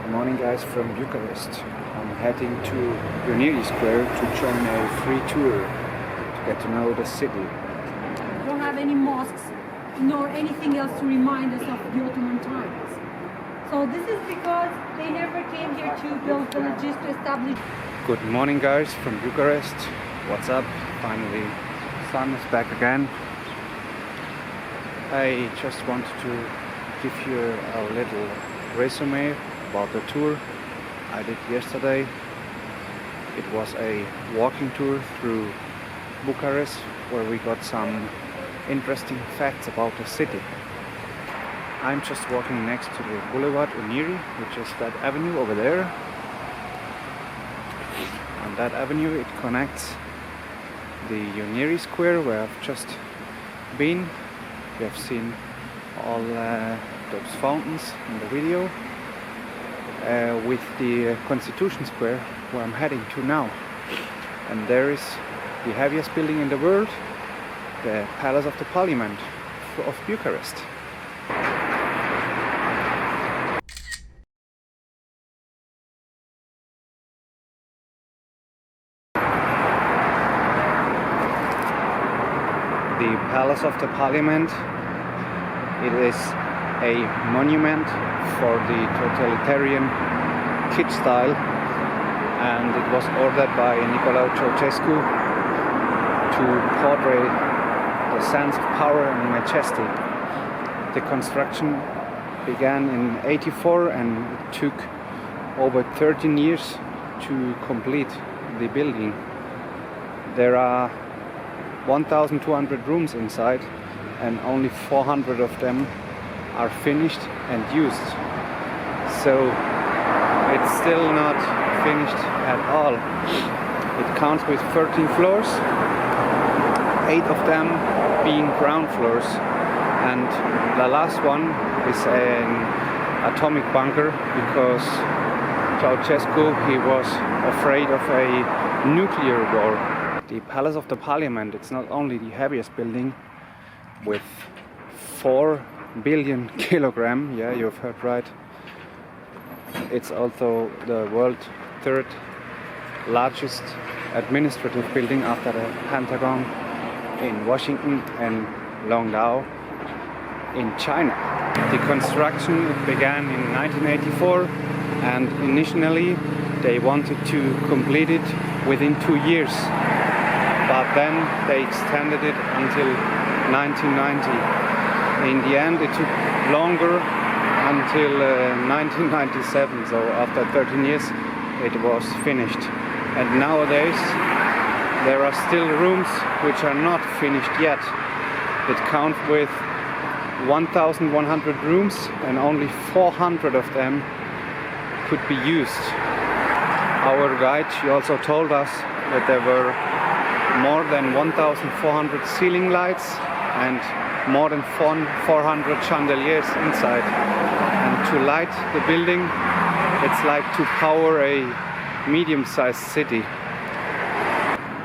Good morning guys from Bucharest. I'm heading to Romania Square to join a free tour to get to know the city. We don't have any mosques nor anything else to remind us of the Ottoman times. So this is because they never came here to build villages to establish. Good morning guys from Bucharest. What's up? Finally sun is back again. I just wanted to give you a little resume about the tour I did yesterday. It was a walking tour through Bucharest where we got some interesting facts about the city. I'm just walking next to the Boulevard Unirii, which is that avenue over there. On that avenue it connects the Unirii Square where I've just been. You have seen all those fountains in the video, with the Constitution Square where I'm heading to now. And there is the heaviest building in the world, the Palace of the Parliament of Bucharest. The Palace of the Parliament, it is a monument for the totalitarian kit style, and it was ordered by Nicolae Ceaușescu to portray the sense of power and majesty. The construction began in '84 and it took over 13 years to complete the building. There are 1,200 rooms inside and only 400 of them are finished and used. So it's still not finished at all. It counts with 13 floors, 8 of them being ground floors, and the last one is an atomic bunker because Ceaușescu, he was afraid of a nuclear war. The Palace of the Parliament, it's not only the heaviest building with 4 billion kilogram, yeah, you've heard right. It's also the world's 3rd largest administrative building after the Pentagon in Washington and Longdao in China. The construction began in 1984 and initially they wanted to complete it within 2 years, but then they extended it until 1990. In the end it took longer until 1997, so after 13 years it was finished. And nowadays there are still rooms which are not finished yet. It counts with 1,100 rooms and only 400 of them could be used. Our guide, she also told us that there were more than 1,400 ceiling lights and more than 400 chandeliers inside. And to light the building, it's like to power a medium-sized city.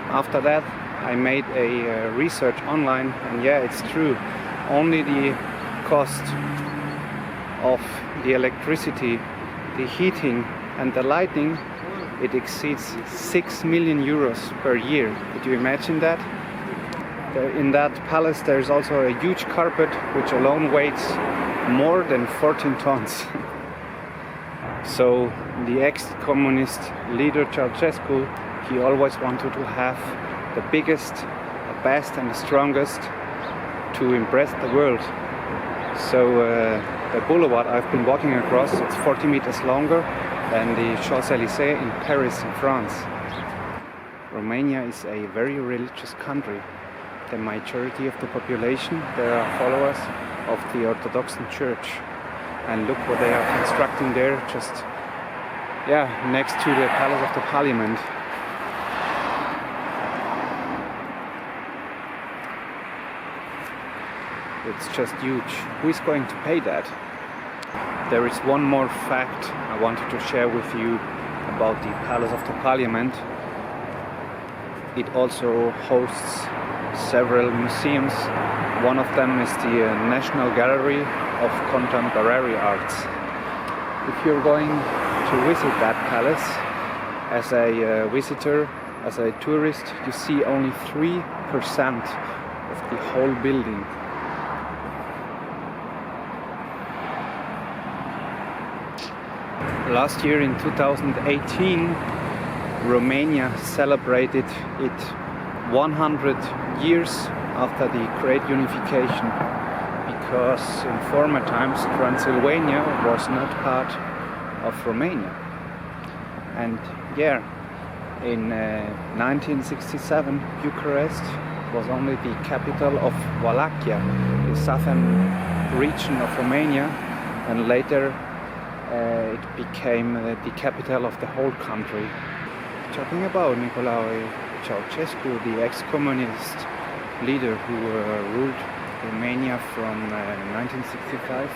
After that, I made a research online, and yeah, it's true. Only the cost of the electricity, the heating and the lighting, it exceeds 6 million euros per year. Could you imagine that? In that palace there is also a huge carpet which alone weighs more than 14 tons. So the ex-communist leader Ceaușescu, he always wanted to have the biggest, the best and the strongest to impress the world. So the boulevard I've been walking across, it's 40 meters longer than the Champs-Élysées in Paris in France. Romania is a very religious country. The majority of the population, they are followers of the Orthodox Church. And look what they are constructing there, just next to the Palace of the Parliament. It's just huge. Who is going to pay that? There is one more fact I wanted to share with you about the Palace of the Parliament. It also hosts several museums. One of them is the National Gallery of Contemporary Arts. If you're going to visit that palace. As a visitor, as a tourist, you see only 3% of the whole building. Last year in 2018, Romania celebrated its 100 years after the Great Unification, because in former times Transylvania was not part of Romania. And yeah, in 1967 Bucharest was only the capital of Wallachia, the southern region of Romania, and later it became the capital of the whole country. Talking about Nicolae Ceaușescu, the ex-communist leader who ruled Romania from 1965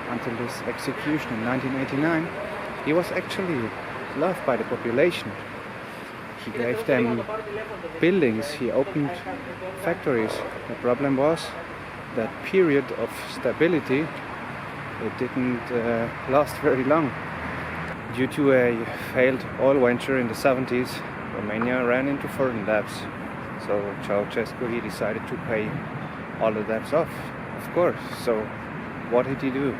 until his execution in 1989, he was actually loved by the population. He gave them buildings, he opened factories. The problem was that period of stability, it didn't last very long. Due to a failed oil venture in the 70s, Romania ran into foreign debts. So Ceaușescu, he decided to pay all the debts off, of course. So what did he do?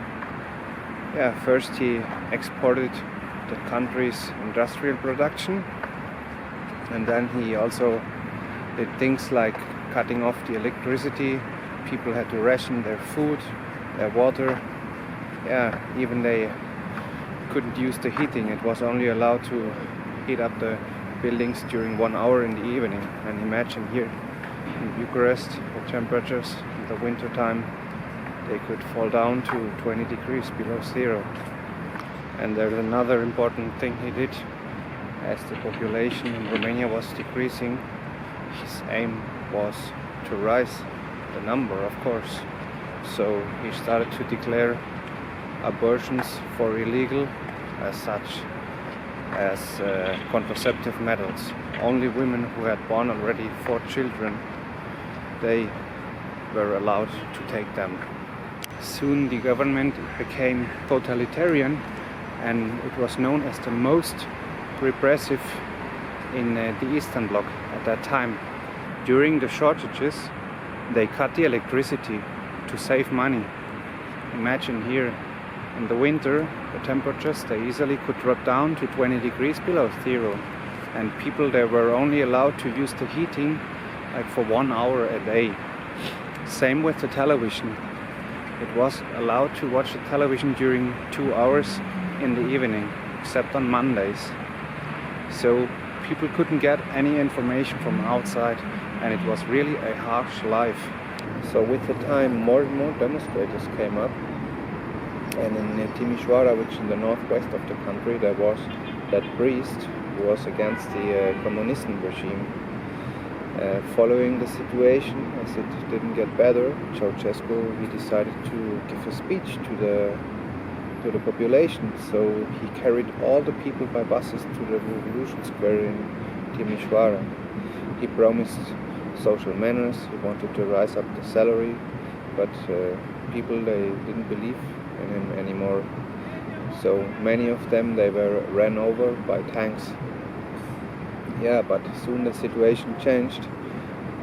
Yeah, first he exported the country's industrial production, and then he also did things like cutting off the electricity. People had to ration their food, their water. Yeah, even they couldn't use the heating. It was only allowed to heat up the buildings during 1 hour in the evening. And imagine here in Bucharest, the temperatures in the winter time, they could fall down to 20 degrees below zero. And there's another important thing he did. As the population in Romania was decreasing, his aim was to rise the number, of course. So he started to declare abortions for illegal, as such as contraceptive methods. Only women who had born already 4 children, they were allowed to take them. Soon the government became totalitarian, and it was known as the most repressive in the Eastern Bloc at that time. During the shortages, they cut the electricity to save money. Imagine here in the winter, the temperatures, they easily could drop down to 20 degrees below zero. And people, they were only allowed to use the heating like for 1 hour a day. Same with the television. It was allowed to watch the television during 2 hours in the evening, except on Mondays. So people couldn't get any information from outside, and it was really a harsh life. So with the time, more and more demonstrators came up, and in Timișoara, which is in the northwest of the country, there was that priest who was against the communist regime. Following the situation, as it didn't get better, Ceaușescu, he decided to give a speech to the population. So he carried all the people by buses to the Revolution Square in Timișoara. He promised social manners, he wanted to rise up the salary, but people, they didn't believe in him anymore. So many of them, they were ran over by tanks. Yeah, but soon the situation changed.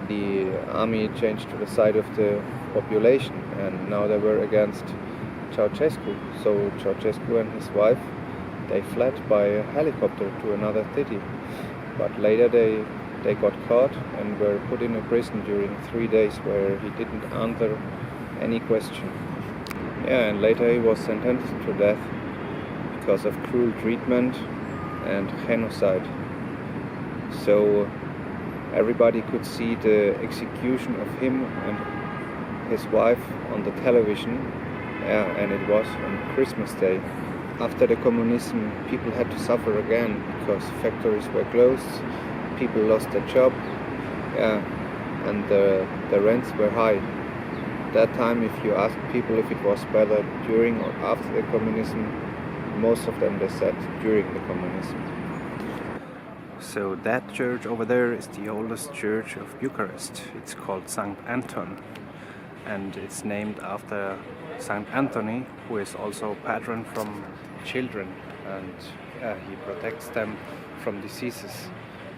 The army changed to the side of the population, and now they were against Ceaușescu. So Ceaușescu and his wife, they fled by helicopter to another city. But later they got caught and were put in a prison during 3 days, where he didn't answer any question. Yeah, and later he was sentenced to death because of cruel treatment and genocide. So everybody could see the execution of him and his wife on the television. Yeah, and it was on Christmas Day. After the communism, people had to suffer again because factories were closed, people lost their job, yeah, and the rents were high. That time, if you asked people if it was better during or after the communism, most of them, they said during the communism. So that church over there is the oldest church of Bucharest. It's called St. Anton, and it's named after St. Anthony, who is also patron from children. And he protects them from diseases,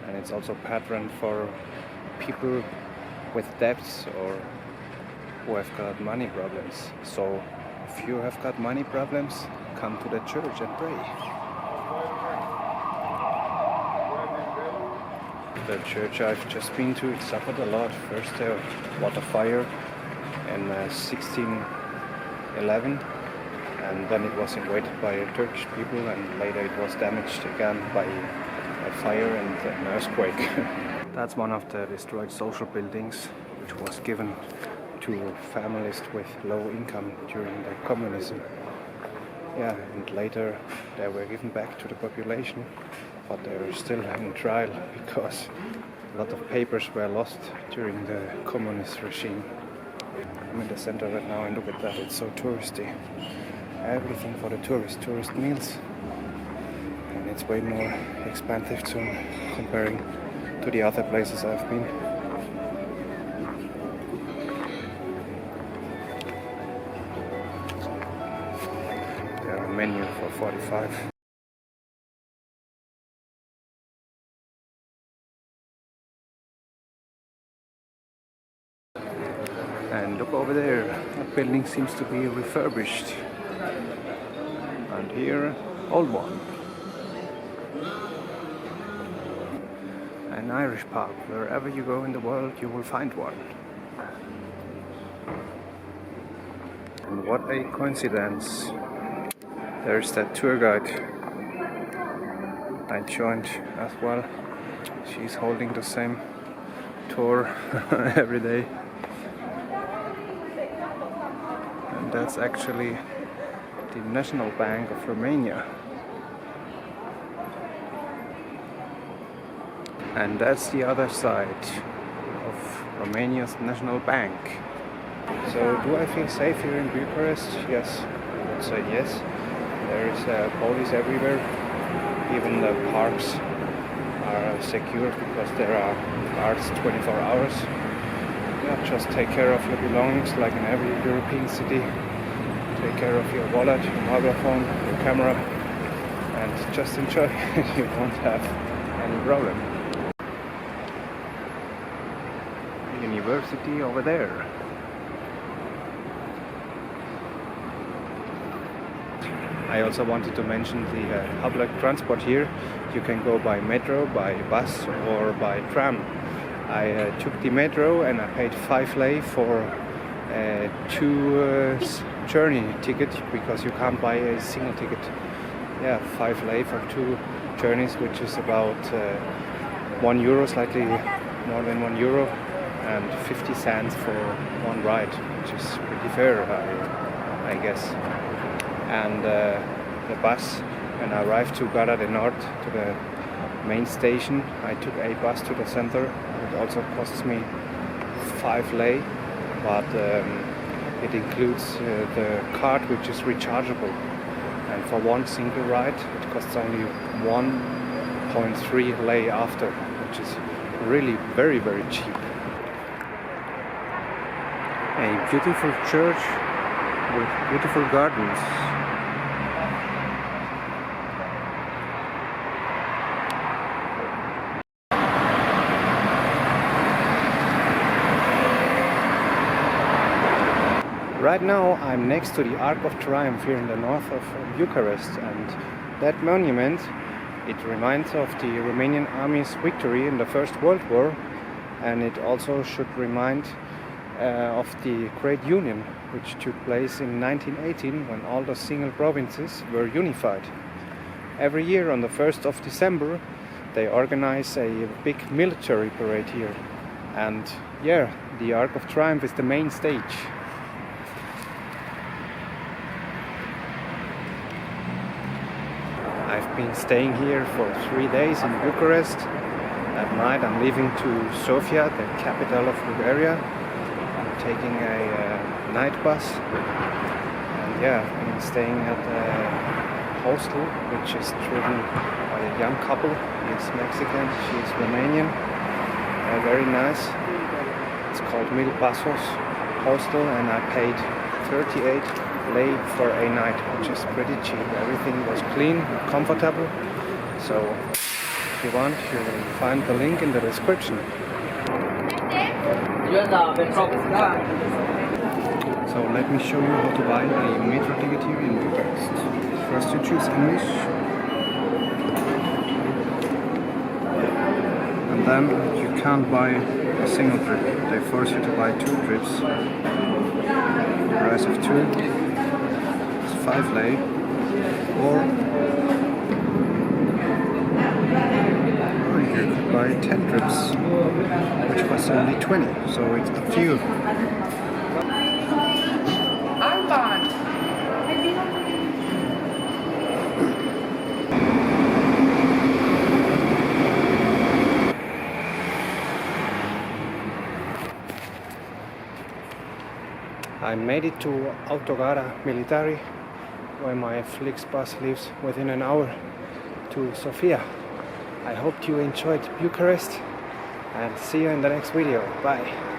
and it's also patron for people with debts or who have got money problems. So if you have got money problems, come to the church and pray. The church I've just been to, it suffered a lot. First there was a fire in 1611, and then it was invaded by Turkish people, and later it was damaged again by a fire and an earthquake. That's one of the destroyed social buildings which was given to families with low income during the communism. Yeah, and later they were given back to the population, but they are still in trial because a lot of papers were lost during the communist regime. I'm in the center right now and look at that, it's so touristy. Everything for the tourist meals. And it's way more expensive soon comparing to the other places I've been. There are a menu for 45. And look over there, that building seems to be refurbished. And here, old one. An Irish pub. Wherever you go in the world, you will find one. And what a coincidence. There's that tour guide I joined as well. She's holding the same tour every day. And that's actually the National Bank of Romania. And that's the other side of Romania's National Bank. So do I feel safe here in Bucharest? Yes, I would say yes. There is police everywhere. Even the parks are secure because there are guards 24 hours. Yeah, just take care of your belongings like in every European city. Take care of your wallet, your mobile phone, your camera, and just enjoy. You won't have any problem. University over there. I also wanted to mention the public transport here. You can go by metro, by bus or by tram. I took the metro and I paid 5 lei for 2 journey ticket because you can't buy a single ticket. Yeah, 5 lei for 2 journeys, which is about €1, slightly more than €1, and 50 cents for 1 ride, which is pretty fair, I guess. And the bus, when I arrived to Gara de Nord, to the main station, I took a bus to the center. It also costs me 5 lei, but it includes the card, which is rechargeable. And for 1 single ride, it costs only 1.3 lei after, which is really very, very cheap. A beautiful church with beautiful gardens. Right now I'm next to the Arc of Triumph here in the north of Bucharest, and that monument, it reminds of the Romanian army's victory in the First World War, and it also should remind of the Great Union, which took place in 1918 when all the single provinces were unified. Every year on the 1st of December they organize a big military parade here, and yeah, the Arc of Triumph is the main stage. I've been staying here for 3 days in Bucharest. At night I'm leaving to Sofia, the capital of Bulgaria. I'm taking a night bus. And yeah, I've been staying at a hostel, which is driven by a young couple. He's Mexican, she's Romanian. Very nice. It's called Mil Pasos Hostel, and I paid 38 lei for a night, which is pretty cheap. Everything was clean, comfortable. So if you want, you will find the link in the description. So let me show you how to buy a metro ticket here in Bucharest. First you choose English, and then you can't buy a single trip. They force you to buy 2 trips. The price of 2 is 5 lei, or you could buy 10 trips, which was only 20, so it's up to you. I made it to Autogara Militari, where my Flixbus leaves within an hour to Sofia. I hope you enjoyed Bucharest, and see you in the next video. Bye.